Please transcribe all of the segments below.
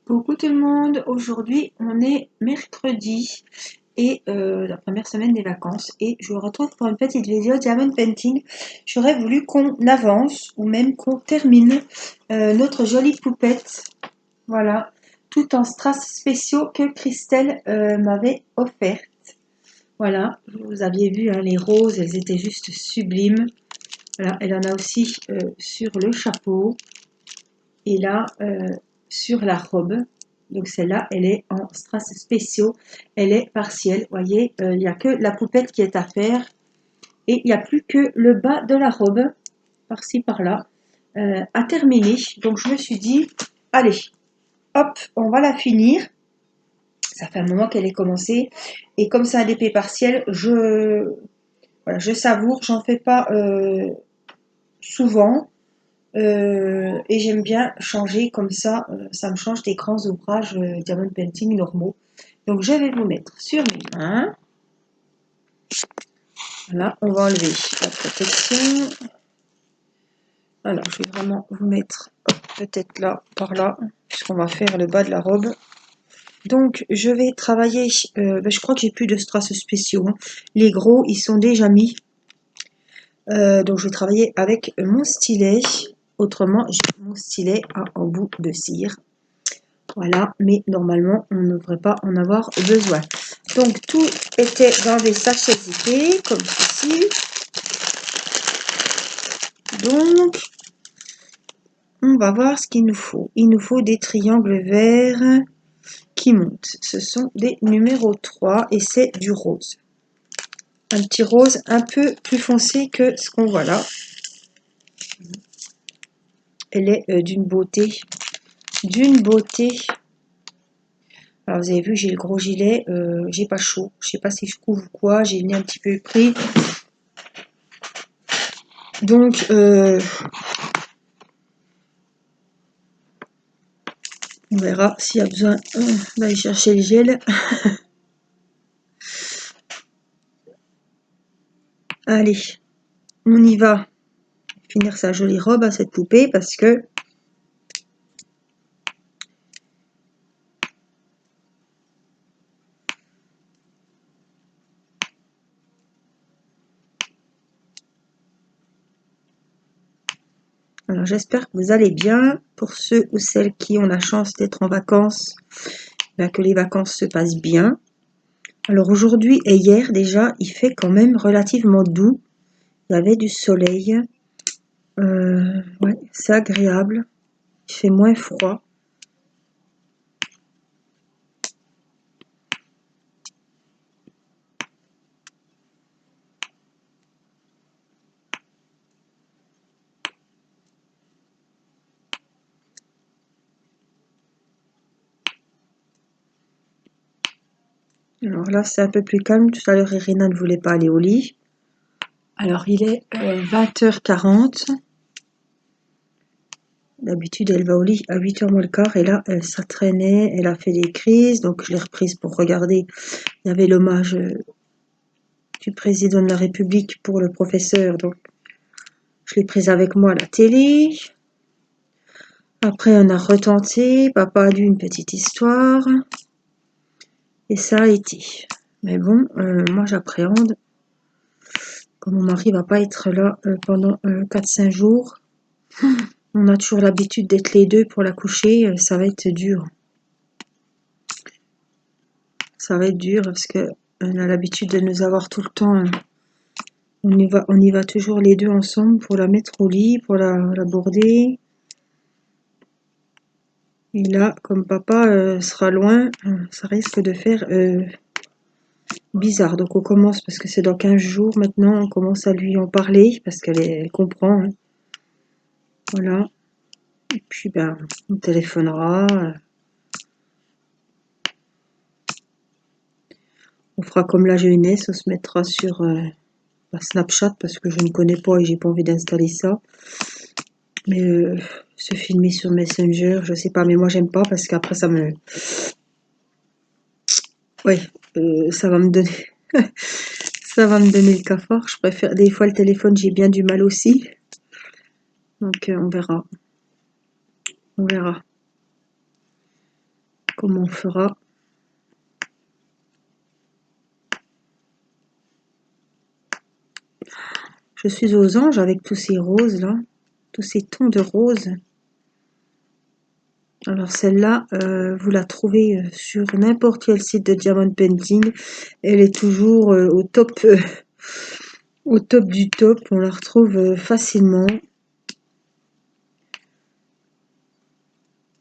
Coucou tout le monde, aujourd'hui on est mercredi et la première semaine des vacances et je vous retrouve pour une petite vidéo diamond painting. J'aurais voulu qu'on avance ou même qu'on termine notre jolie poupette, voilà, tout en strass spéciaux que Christelle m'avait offert. Voilà, vous aviez vu hein, les roses, elles étaient juste sublimes. Voilà, elle en a aussi sur le chapeau et là sur la robe. Donc celle-là, elle est en strass spéciaux, elle est partielle. Vous voyez, il n'y a que la poupette qui est à faire et il n'y a plus que le bas de la robe, par-ci par-là, à terminer. Donc je me suis dit, allez, hop, on va la finir. Ça fait un moment qu'elle est commencée et comme c'est un épée partiel, voilà, je savoure, j'en fais pas souvent. Et j'aime bien changer comme ça, ça me change des grands ouvrages diamond painting normaux. Donc je vais vous mettre sur mes mains. Voilà, on va enlever la protection. Alors je vais vraiment vous mettre peut-être là, par là, puisqu'on va faire le bas de la robe. Donc je vais travailler, je crois que j'ai plus de strass spéciaux. Hein. Les gros, ils sont déjà mis. Donc je vais travailler avec mon stylet. Autrement, j'ai mon stylet à embout de cire. Voilà, mais normalement, on ne devrait pas en avoir besoin. Donc, tout était dans des sachets zippés, comme ceci. Donc, on va voir ce qu'il nous faut. Il nous faut des triangles verts qui montent. Ce sont des numéros 3 et c'est du rose. Un petit rose un peu plus foncé que ce qu'on voit là. Elle est d'une beauté. D'une beauté. Alors vous avez vu, j'ai le gros gilet, j'ai pas chaud. Je sais pas si je couvre ou quoi, j'ai le nez un petit peu pris. Donc, on verra s'il y a besoin d'aller chercher le gel. Allez, on y va. Finir sa jolie robe à cette poupée parce que alors j'espère que vous allez bien. Pour ceux ou celles qui ont la chance d'être en vacances, que les vacances se passent bien. Alors aujourd'hui et hier déjà, il fait quand même relativement doux. Il y avait du soleil. Ouais, c'est agréable. Il fait moins froid. Alors là, c'est un peu plus calme. Tout à l'heure, Irina ne voulait pas aller au lit. Alors, il est 20h40. D'habitude, elle va au lit à 8h moins le quart. Et là, ça traînait. Elle a fait des crises. Donc, je l'ai reprise pour regarder. Il y avait l'hommage du président de la République pour le professeur. Donc, je l'ai prise avec moi à la télé. Après, on a retenté. Papa a lu une petite histoire. Et ça a été. Mais bon, moi, j'appréhende. Comme mon mari va pas être là pendant 4-5 jours. On a toujours l'habitude d'être les deux pour la coucher. Ça va être dur. Ça va être dur parce que on a l'habitude de nous avoir tout le temps. On y va toujours les deux ensemble pour la mettre au lit, pour la border. Et là, comme papa sera loin, ça risque de faire bizarre. Donc on commence, parce que c'est dans 15 jours maintenant, on commence à lui en parler, parce qu'elle comprend. Hein. Voilà. Et puis ben, on téléphonera. On fera comme la jeunesse, on se mettra sur Snapchat, parce que je ne connais pas et j'ai pas envie d'installer ça. Mais se filmer sur Messenger, je sais pas, mais moi j'aime pas parce qu'après ça me... Ouais, ça va me donner... ça va me donner le cafard. Je préfère... Des fois le téléphone, j'ai bien du mal aussi. Donc on verra. On verra. comment on fera. Je suis aux anges avec tous ces roses là, tous ces tons de rose. Alors celle-là, vous la trouvez sur n'importe quel site de Diamond Painting. Elle est toujours au top du top. On la retrouve facilement.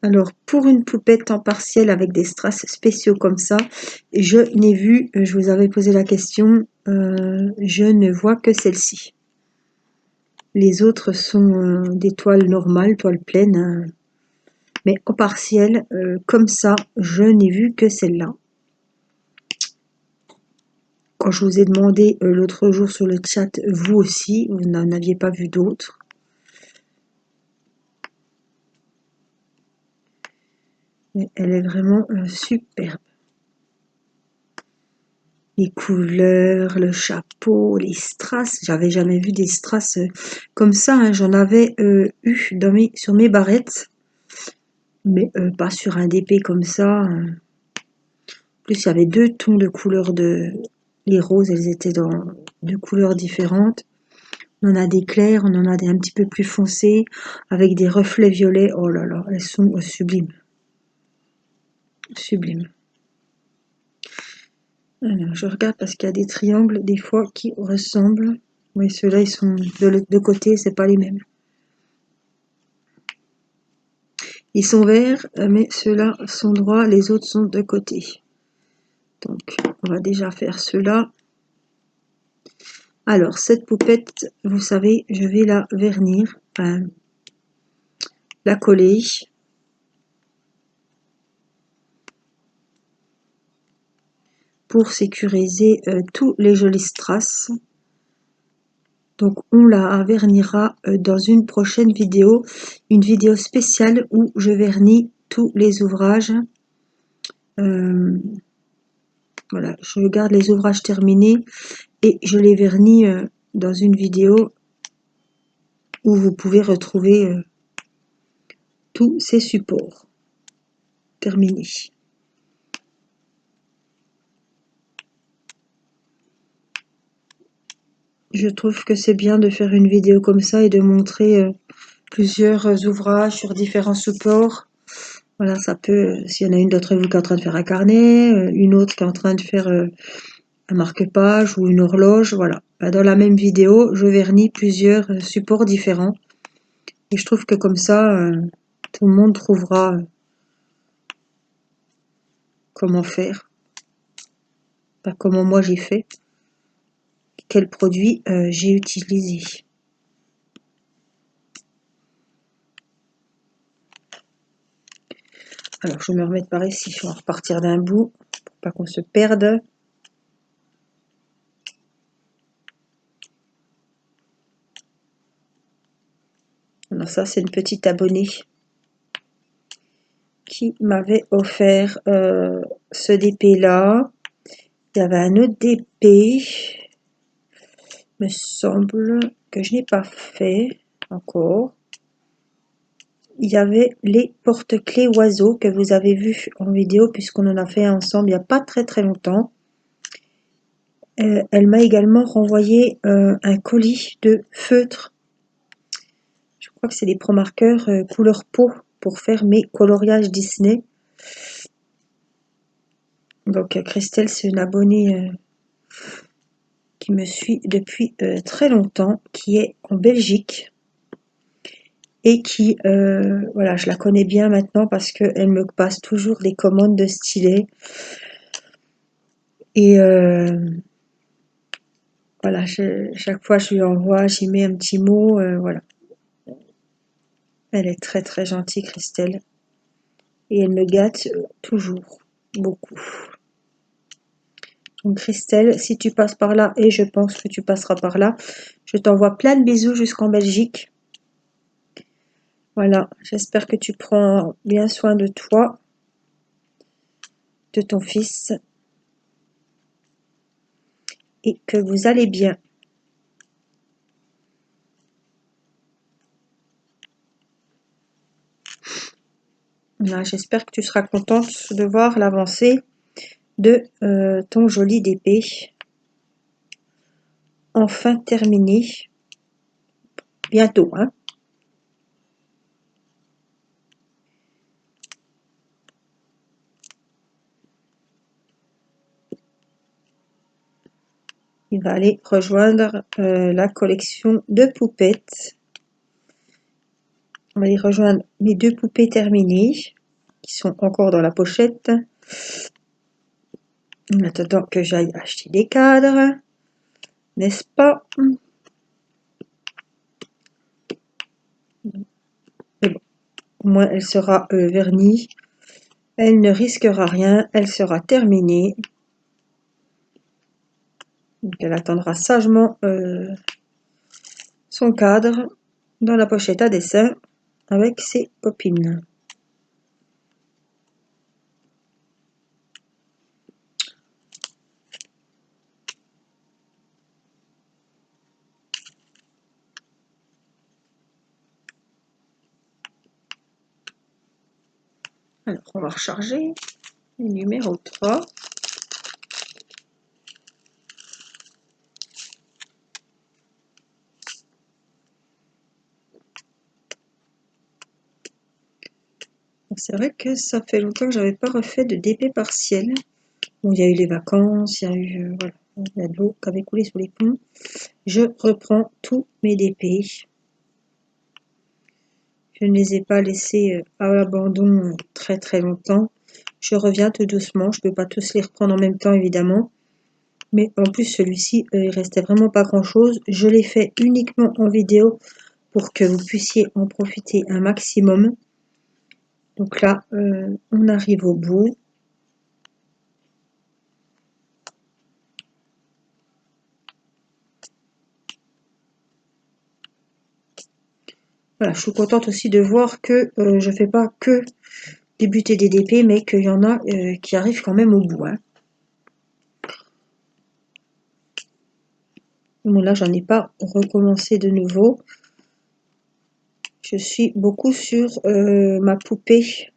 Alors pour une poupette en partiel avec des strass spéciaux comme ça, je n'ai vu, je vous avais posé la question, je ne vois que celle-ci. Les autres sont des toiles normales, toiles pleines, hein. Mais en partiel, comme ça, je n'ai vu que celle-là. Quand je vous ai demandé l'autre jour sur le chat, vous aussi, vous n'en aviez pas vu d'autres. Mais elle est vraiment superbe. Les couleurs, le chapeau, les strass. J'avais jamais vu des strass comme ça, hein. J'en avais eu sur mes barrettes, mais pas sur un DP comme ça. En plus, il y avait deux tons de couleurs les roses, elles étaient dans deux couleurs différentes. On en a des clairs, on en a des un petit peu plus foncés, avec des reflets violets. Oh là là, elles sont sublimes. Sublimes. Alors, je regarde parce qu'il y a des triangles, des fois, qui ressemblent. Oui, ceux-là, ils sont de côté, c'est pas les mêmes. Ils sont verts, mais ceux-là sont droits, les autres sont de côté. Donc, on va déjà faire ceux-là. Alors, cette poupette, vous savez, je vais la vernir, enfin, la coller. Pour sécuriser tous les jolis strass. Donc on la vernira dans une prochaine vidéo, une vidéo spéciale où je vernis tous les ouvrages. Voilà, je garde les ouvrages terminés et je les vernis dans une vidéo où vous pouvez retrouver tous ces supports terminés. Je trouve que c'est bien de faire une vidéo comme ça et de montrer plusieurs ouvrages sur différents supports. Voilà, ça peut, s'il y en a une d'entre vous qui est en train de faire un carnet, une autre qui est en train de faire un marque-page ou une horloge, voilà. Dans la même vidéo, je vernis plusieurs supports différents. Et je trouve que comme ça, tout le monde trouvera comment faire. Pas comment moi j'ai fait. Quel produit j'ai utilisé. Alors, je vais me remettre par ici. On va repartir d'un bout pour pas qu'on se perde. Alors ça, c'est une petite abonnée qui m'avait offert ce DP là. Il y avait un autre DP, me semble, que je n'ai pas fait encore. Il y avait les porte-clés oiseaux que vous avez vu en vidéo puisqu'on en a fait ensemble il n'y a pas très très longtemps. Elle m'a également renvoyé un colis de feutre. Je crois que c'est des pro-marqueurs couleur peau pour faire mes coloriages Disney. Donc Christelle, c'est une abonnée qui me suit depuis très longtemps, qui est en Belgique et qui, voilà, je la connais bien maintenant parce qu'elle me passe toujours des commandes de stylet. Et voilà, chaque fois je lui envoie, j'y mets un petit mot, voilà. Elle est très très gentille, Christelle. Et elle me gâte toujours, beaucoup. Donc Christelle, si tu passes par là, et je pense que tu passeras par là, je t'envoie plein de bisous jusqu'en Belgique. Voilà, j'espère que tu prends bien soin de toi, de ton fils, et que vous allez bien. Là, j'espère que tu seras contente de voir l'avancée de ton joli DP. Enfin terminé. Bientôt, hein. Il va aller rejoindre la collection de poupettes. On va y rejoindre mes 2 poupées terminées, qui sont encore dans la pochette. En attendant que j'aille acheter des cadres, n'est-ce pas? Mais bon, au moins elle sera vernie. Elle ne risquera rien, elle sera terminée. Donc elle attendra sagement son cadre dans la pochette à dessin avec ses copines. Alors on va recharger le numéro 3. C'est vrai que ça fait longtemps que j'avais pas refait de DP partiel. Bon, il y a eu les vacances, il y a eu voilà, il y a de l'eau qui avait coulé sous les ponts. Je reprends tous mes DP. Je ne les ai pas laissés à l'abandon très très longtemps. Je reviens tout doucement. Je ne peux pas tous les reprendre en même temps évidemment. Mais en plus celui-ci, il restait vraiment pas grand chose. Je l'ai fait uniquement en vidéo pour que vous puissiez en profiter un maximum. Donc là, on arrive au bout. Voilà, je suis contente aussi de voir que je ne fais pas que débuter des DP, mais qu'il y en a qui arrivent quand même au bout. Hein. Bon, là, j'en ai pas recommencé de nouveau. Je suis beaucoup sur ma poupée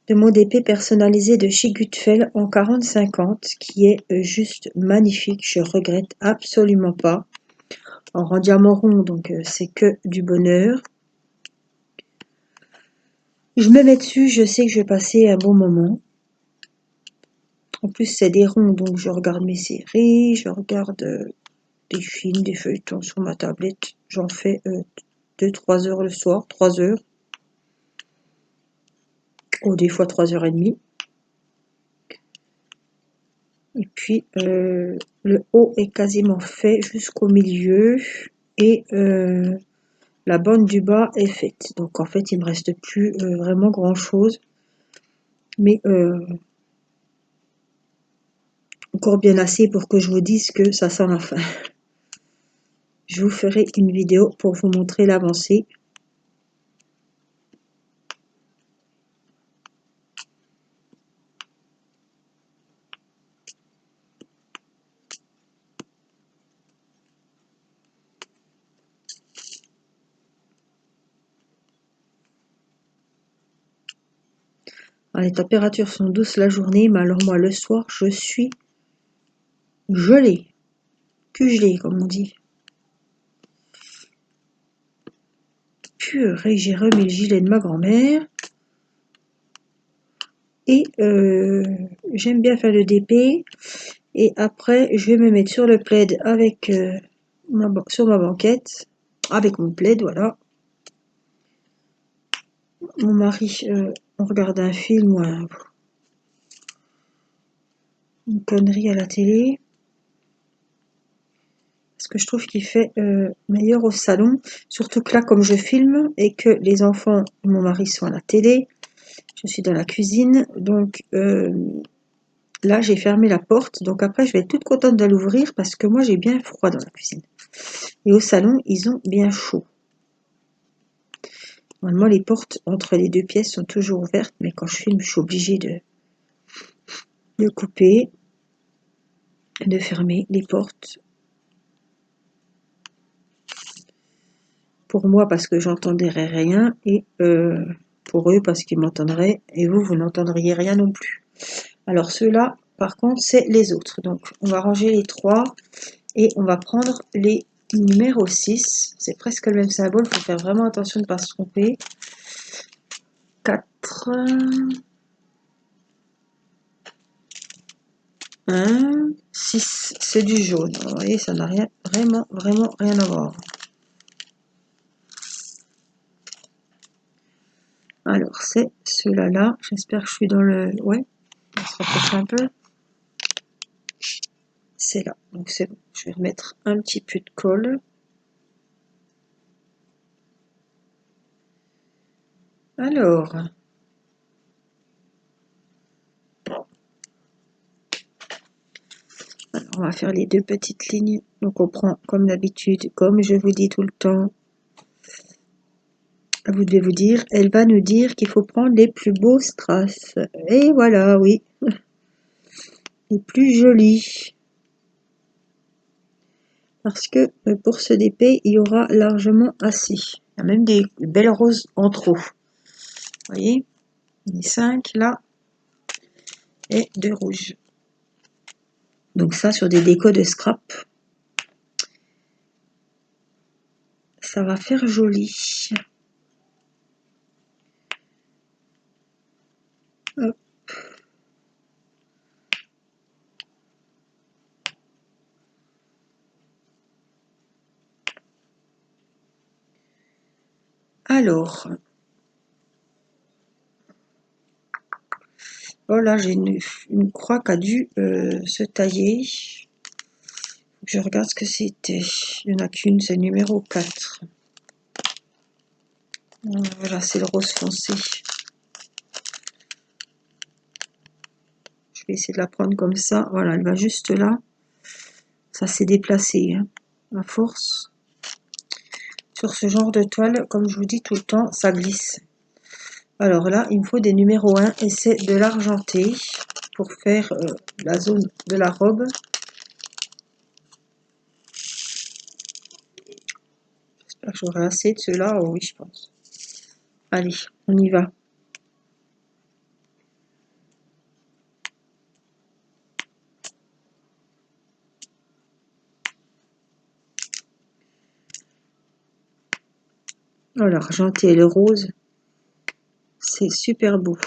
de mon DP personnalisé de chez Gutfeld en 40-50, qui est juste magnifique. Je regrette absolument pas. En diamant rond, donc c'est que du bonheur. Je me mets dessus, je sais que je vais passer un bon moment. En plus, c'est des ronds, donc je regarde mes séries, je regarde des films, des feuilletons sur ma tablette. J'en fais 2-3 heures le soir, 3 heures. Ou des fois 3h30. Et puis, le haut est quasiment fait jusqu'au milieu. Et la bande du bas est faite. Donc, en fait, il me reste plus vraiment grand-chose. Mais encore bien assez pour que je vous dise que ça sent la fin. Je vous ferai une vidéo pour vous montrer l'avancée. Les températures sont douces la journée, mais alors moi le soir, je suis gelée. Gelée, comme on dit. Purée, j'ai remis le gilet de ma grand-mère. Et j'aime bien faire le DP. Et après, je vais me mettre sur le plaid avec sur ma banquette. Avec mon plaid, voilà. Mon mari, on regarde un film ou une connerie à la télé. Parce que je trouve qu'il fait meilleur au salon. Surtout que là, comme je filme et que les enfants et mon mari sont à la télé, je suis dans la cuisine. Donc là, j'ai fermé la porte. Donc après, je vais être toute contente de l'ouvrir parce que moi, j'ai bien froid dans la cuisine. Et au salon, ils ont bien chaud. Normalement, les portes entre les deux pièces sont toujours ouvertes, mais quand je filme, je suis obligée de couper, de fermer les portes. Pour moi, parce que j'entendrai rien et pour eux parce qu'ils m'entendraient et vous n'entendriez rien non plus. Alors ceux-là, par contre, c'est les autres. Donc on va ranger les 3 et on va prendre les numéros 6. C'est presque le même symbole, il faut faire vraiment attention de ne pas se tromper. 4, 1, 6, c'est du jaune. Vous voyez, ça n'a rien, vraiment rien à voir. Alors, c'est ceux-là là. J'espère que je suis dans le... Ouais, on se rapproche un peu. C'est là. Donc, c'est bon. Je vais remettre un petit peu de colle. Alors, on va faire les 2 petites lignes. Donc, on prend comme d'habitude, comme je vous dis tout le temps. Vous devez vous dire, elle va nous dire qu'il faut prendre les plus beaux strass. Et voilà, oui. Les plus jolis. Parce que pour ce DP, il y aura largement assez. Il y a même des belles roses en trop. Vous voyez, les 5 là et 2 rouges. Donc ça, sur des décos de scrap, ça va faire joli. Hop. Alors, voilà, j'ai une croix qui a dû se tailler. Je regarde ce que c'était. Il n'y en a qu'une, c'est le numéro 4. Voilà, c'est le rose foncé. Je vais essayer de la prendre comme ça. Voilà, elle va juste là. Ça s'est déplacé, hein, à force. Sur ce genre de toile, comme je vous dis tout le temps, ça glisse. Alors là, il me faut des numéros 1 et c'est de l'argenté pour faire la zone de la robe. J'espère que j'aurai assez de ceux-là. Oh oui, je pense. Allez, on y va. Oh, l'argenté et le rose, c'est super beau.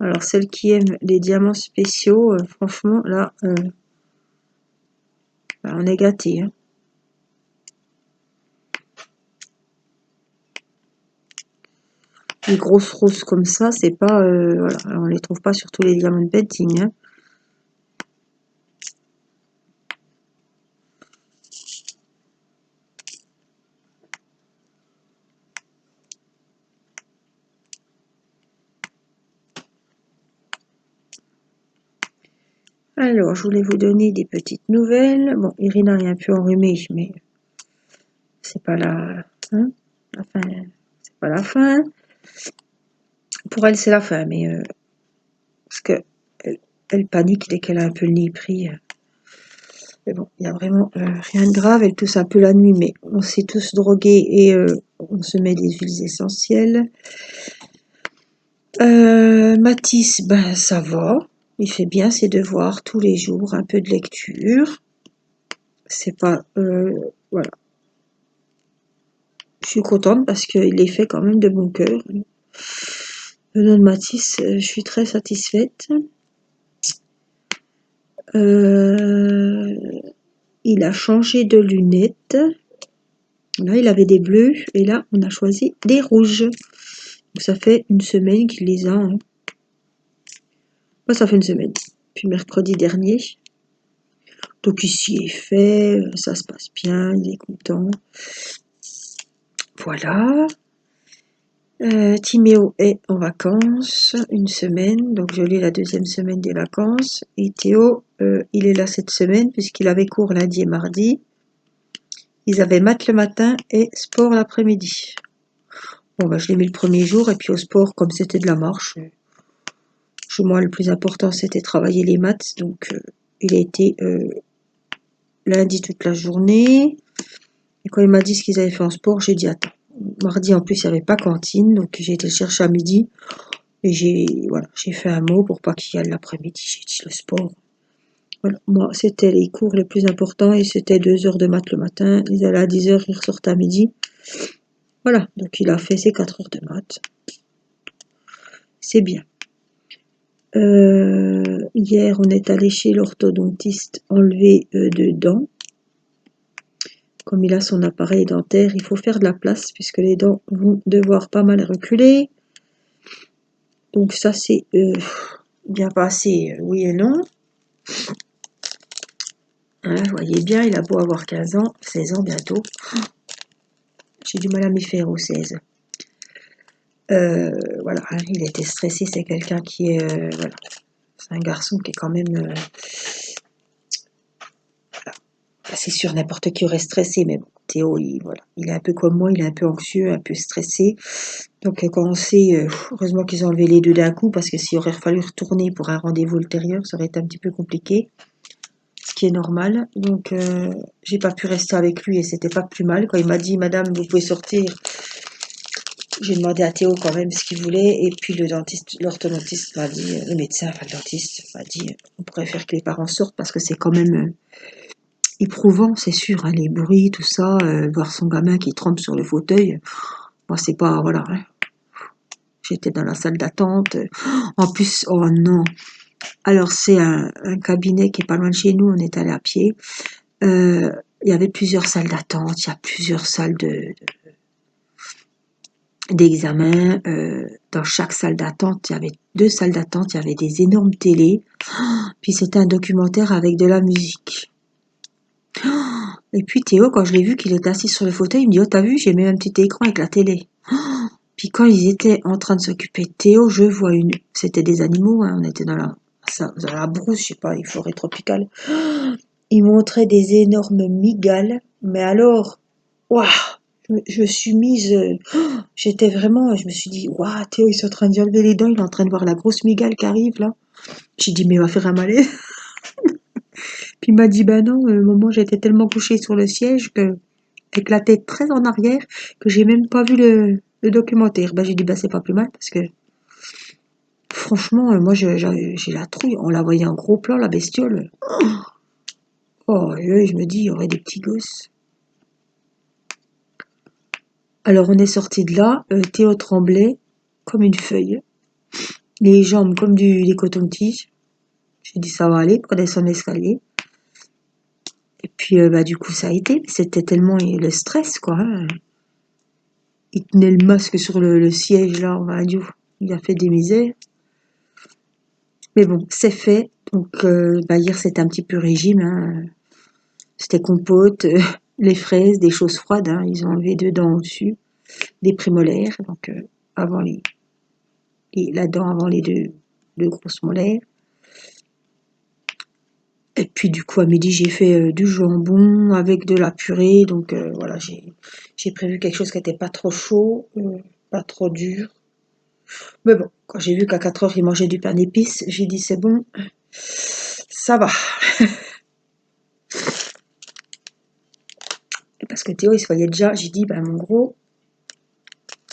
Alors, celle qui aime les diamants spéciaux, franchement, là, on est gâté, hein. Les grosses roses comme ça, c'est pas... voilà, on les trouve pas sur tous les diamants painting, hein. Alors, je voulais vous donner des petites nouvelles. Bon, Irina est un peu enrhumée, mais c'est pas la... Hein, la fin, c'est pas la fin. Pour elle, c'est la fin, mais... parce que elle panique dès qu'elle a un peu le nez pris. Mais bon, il n'y a vraiment rien de grave. Elle tousse un peu la nuit, mais on s'est tous drogués et on se met des huiles essentielles. Mathis, ben ça va. Il fait bien ses devoirs tous les jours, un peu de lecture. C'est pas... voilà. Je suis contente parce qu'il les fait quand même de bon cœur. Venant de Mathis, je suis très satisfaite. Il a changé de lunettes. Là, il avait des bleus et là, on a choisi des rouges. Donc, ça fait une semaine qu'il les a, hein. Moi, ça fait une semaine. Puis mercredi dernier. Donc ici est fait, ça se passe bien, il est content. Voilà. Timéo est en vacances une semaine, donc je l'ai la 2e semaine des vacances. Et Théo, il est là cette semaine puisqu'il avait cours lundi et mardi. Ils avaient maths le matin et sport l'après-midi. Bon, bah, je l'ai mis le premier jour et puis au sport, comme c'était de la marche, Moi, le plus important, c'était travailler les maths. Donc, il a été lundi toute la journée. Et quand il m'a dit ce qu'ils avaient fait en sport, j'ai dit attends. Mardi, en plus, il n'y avait pas cantine. Donc, j'ai été le chercher à midi. Et j'ai fait un mot pour pas qu'il y aille l'après-midi. J'ai dit le sport. Voilà. Moi, c'était les cours les plus importants. Et c'était 2 heures de maths le matin. Ils allaient à 10 heures, ils ressortaient à midi. Voilà. Donc, il a fait ses 4 heures de maths. C'est bien. Hier, on est allé chez l'orthodontiste enlever 2 dents. Comme il a son appareil dentaire, il faut faire de la place puisque les dents vont devoir pas mal reculer. Donc ça, c'est bien passé, oui et non. Hein, vous voyez bien, il a beau avoir 15 ans, 16 ans bientôt. J'ai du mal à m'y faire aux 16. Voilà, hein, il était stressé, c'est quelqu'un qui est... voilà, c'est un garçon qui est quand même... c'est sûr, n'importe qui aurait stressé, mais bon, Théo, voilà, il est un peu comme moi, il est un peu anxieux, un peu stressé. Donc quand on sait, heureusement qu'ils ont enlevé les 2 d'un coup, parce que s'il aurait fallu retourner pour un rendez-vous ultérieur, ça aurait été un petit peu compliqué, ce qui est normal. Donc j'ai pas pu rester avec lui et c'était pas plus mal. Quand il m'a dit, Madame, vous pouvez sortir, j'ai demandé à Théo quand même ce qu'il voulait, et puis l'orthodontiste m'a dit, le médecin, enfin le dentiste m'a dit, on préfère que les parents sortent parce que c'est quand même éprouvant, c'est sûr, hein, les bruits, tout ça, voir son gamin qui trempe sur le fauteuil, moi c'est pas, voilà, hein. J'étais dans la salle d'attente. En plus, oh non. Alors c'est un cabinet qui est pas loin de chez nous, on est allé à pied. Il y avait plusieurs salles d'attente, il y a plusieurs salles d'examen. Dans chaque salle d'attente, il y avait 2 salles d'attente, il y avait des énormes télés. Puis c'était un documentaire avec de la musique. Et puis Théo, quand je l'ai vu qu'il était assis sur le fauteuil, il me dit, oh t'as vu, j'ai mis un petit écran avec la télé. Puis quand ils étaient en train de s'occuper de Théo, je vois c'était des animaux, hein, on était dans la brousse, je sais pas, les forêts tropicales. Ils montraient des énormes migales, mais alors, waouh, je me suis mise, j'étais vraiment, je me suis dit, waouh, Théo, il est en train d'y enlever les dents, il est en train de voir la grosse migale qui arrive là. J'ai dit, mais il va faire un malaise. Puis il m'a dit, ben non, maman, j'étais tellement couchée sur le siège avec la tête très en arrière, que j'ai même pas vu le documentaire. Ben j'ai dit, ben c'est pas plus mal parce que franchement, moi j'ai la trouille. On la voyait en gros plan, la bestiole. Oh, et là, je me dis, il y aurait des petits gosses. Alors on est sorti de là, Théo tremblait comme une feuille, les jambes comme des cotons-tiges. J'ai dit ça va aller, prenez son escalier. Et puis bah du coup ça a été, c'était tellement le stress quoi, hein. Il tenait le masque sur le siège là, on Dieu, il a fait des misères. Mais bon, c'est fait. Donc bah, hier c'était un petit peu régime, hein. C'était compote, les fraises, des choses froides, hein. Ils ont enlevé 2 dents au-dessus, des prémolaires, donc avant la dent avant les deux grosses molaires. Et puis du coup à midi j'ai fait du jambon avec de la purée, donc voilà, j'ai prévu quelque chose qui n'était pas trop chaud, pas trop dur. Mais bon, quand j'ai vu qu'à 4 heures il mangeait du pain d'épices, j'ai dit c'est bon, ça va. Parce que Théo il se voyait déjà, j'ai dit ben mon gros,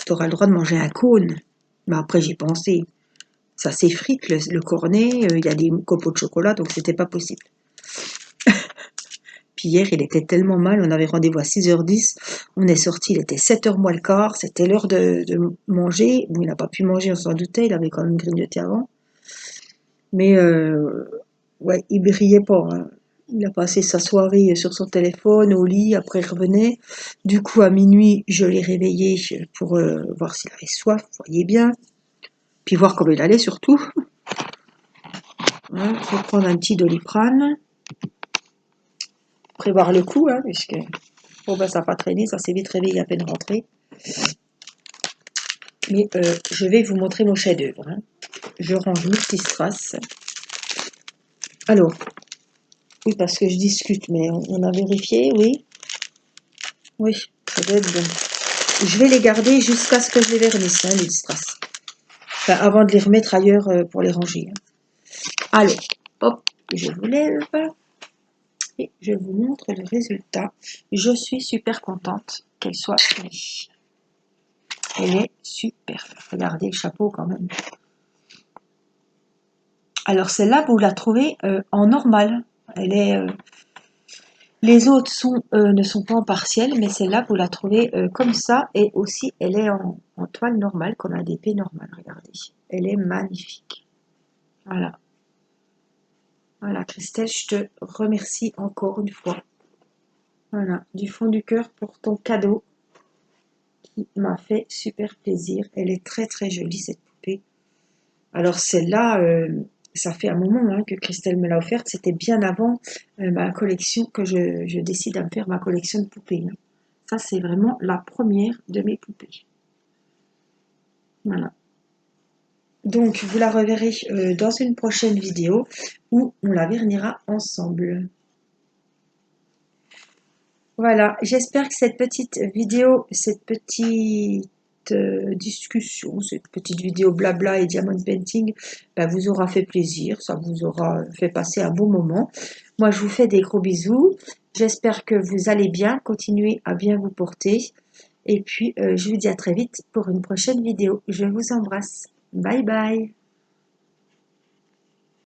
tu auras le droit de manger un cône. Mais après j'ai pensé, ça s'effrite le cornet, il y a des copeaux de chocolat, donc c'était pas possible. Puis hier, il était tellement mal, on avait rendez-vous à 6h10, on est sorti, il était 7h moins le quart, c'était l'heure de manger. Bon, il n'a pas pu manger, on s'en doutait, il avait quand même grignoté avant. Mais ouais, il brillait pas, hein. Il a passé sa soirée sur son téléphone, au lit, après il revenait. Du coup, à minuit, je l'ai réveillé pour voir s'il avait soif, vous voyez bien. Puis voir comment il allait surtout. Hein, faut prendre un petit Doliprane. Prévoir le coup, hein, puisque bon, ben, ça n'a pas traîné, ça s'est vite réveillé à peine rentré. Mais je vais vous montrer mon chef-d'œuvre, hein. Je range mes petits strass. Alors, oui, parce que je discute, mais on a vérifié, oui. Oui, ça doit être bon. Je vais les garder jusqu'à ce que je les vernisse, hein, les strass. Enfin, avant de les remettre ailleurs pour les ranger. Alors, hop, je vous lève et je vous montre le résultat. Je suis super contente qu'elle soit finie. Elle est super. Regardez le chapeau quand même. Alors celle-là, vous la trouvez en normal. Elle est, les autres ne sont pas en partiel, mais celle-là, vous la trouvez comme ça. Et aussi, elle est en toile normale, comme un DP normal. Regardez. Elle est magnifique. Voilà. Voilà, Christelle, je te remercie encore une fois. Voilà, du fond du cœur pour ton cadeau qui m'a fait super plaisir. Elle est très très jolie cette poupée. Alors celle-là, ça fait un moment hein, que Christelle me l'a offerte. C'était bien avant ma collection que je décide à me faire ma collection de poupées. Hein. Ça, c'est vraiment la première de mes poupées. Voilà. Donc, vous la reverrez dans une prochaine vidéo où on la vernira ensemble. Voilà, j'espère que cette petite vidéo, cette petite discussion, cette petite vidéo blabla et diamond painting vous aura fait plaisir, ça vous aura fait passer un bon moment. Moi, je vous fais des gros bisous. J'espère que vous allez bien, continuez à bien vous porter. Et puis, je vous dis à très vite pour une prochaine vidéo. Je vous embrasse. Bye bye.